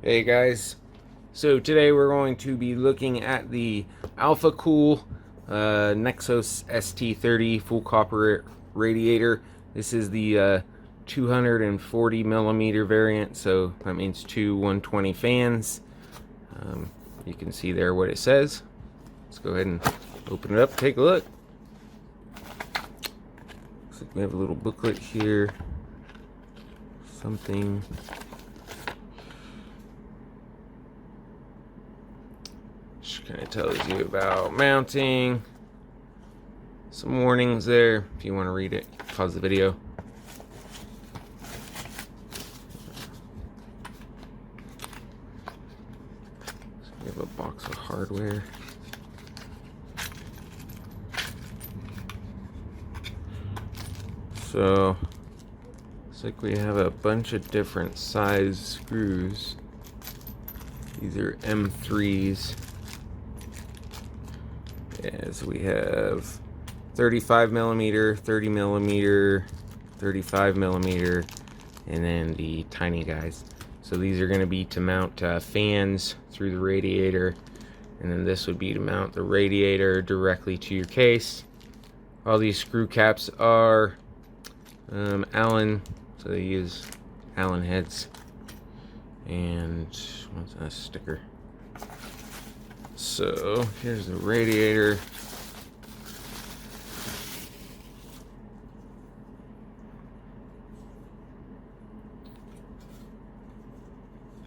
Hey guys, so today we're going to be looking at the Alphacool NexXxoS ST30 full copper radiator. This is the 240 millimeter variant, so that means two 120 fans. You can see there what it says. Let's go ahead and open it up, take a look. Looks like we have a little booklet here. Something. Just kind of tells you about mounting. Some warnings there if you want to read it. Pause the video. So we have a box of hardware. So looks like we have a bunch of different size screws. These are M3s. As we have 35 millimeter, 30 millimeter, 35 millimeter, and then the tiny guys. So these are going to be to mount fans through the radiator, and then this would be to mount the radiator directly to your case. All these screw caps are Allen, so they use Allen heads. And what's that sticker? So here's the radiator.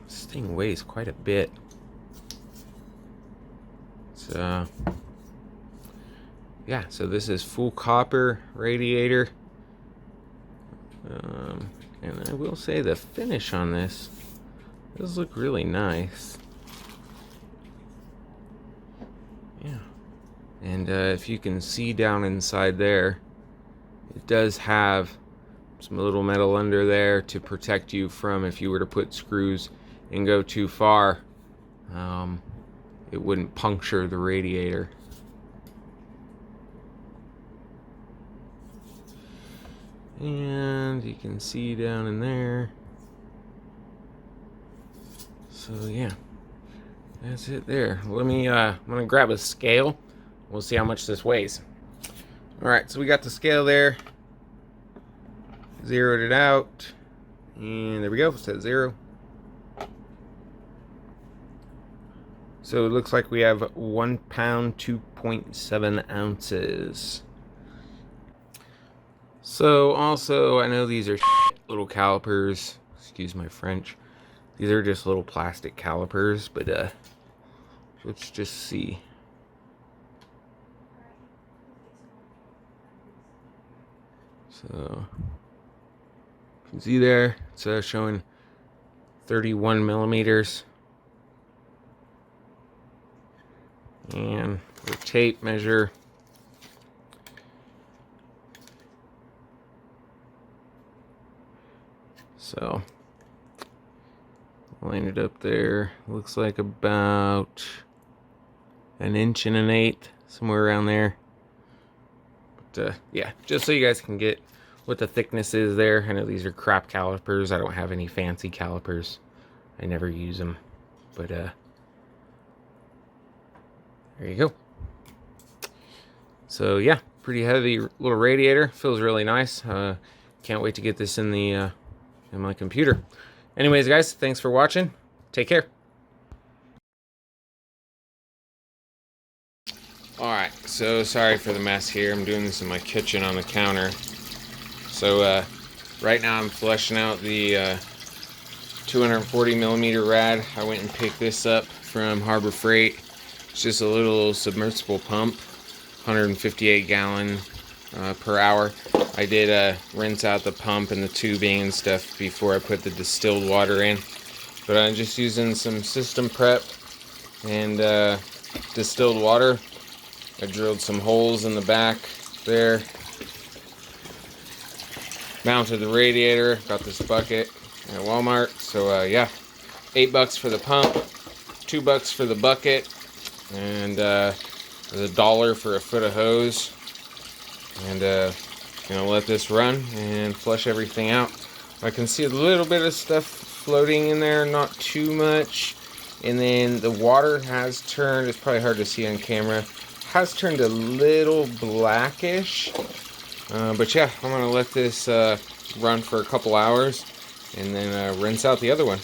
This thing weighs quite a bit. So yeah, so this is full copper radiator. And I will say the finish on this does look really nice. Yeah, and if you can see down inside there, it does have some little metal under there to protect you from if you were to put screws and go too far, it wouldn't puncture the radiator. And you can see down in there. So yeah, that's it there. Let me, I'm gonna grab a scale. We'll see how much this weighs. Alright, so we got the scale there. Zeroed it out. And there we go, it's at 0. So it looks like we have 1 pound, 2.7 ounces. So also, I know these are little calipers. Excuse my French. These are just little plastic calipers, but let's just see. So you can see there, it's showing 31 millimeters. And the tape measure. So line it up there. Looks like about 1 1/8 inches, somewhere around there. But yeah, just so you guys can get what the thickness is there. I know these are crap calipers. I don't have any fancy calipers. I never use them. But there you go. So yeah, pretty heavy little radiator. Feels really nice. Can't wait to get this in the in my computer. Anyways, guys, thanks for watching. Take care. Alright, so sorry for the mess here. I'm doing this in my kitchen on the counter. So right now I'm flushing out the 240 millimeter rad. I went and picked this up from Harbor Freight. It's just a little submersible pump, 158 gallon per hour. I did rinse out the pump and the tubing and stuff before I put the distilled water in. But I'm just using some system prep and distilled water. I drilled some holes in the back there. Mounted the radiator. Got this bucket at Walmart. So yeah, $8 for the pump, $2 for the bucket, and $1 for a foot of hose. And gonna let this run and flush everything out. I can see a little bit of stuff floating in there, not too much. And then the water has turned, it's probably hard to see on camera, has turned a little blackish. But yeah, I'm going to let this run for a couple hours and then rinse out the other one.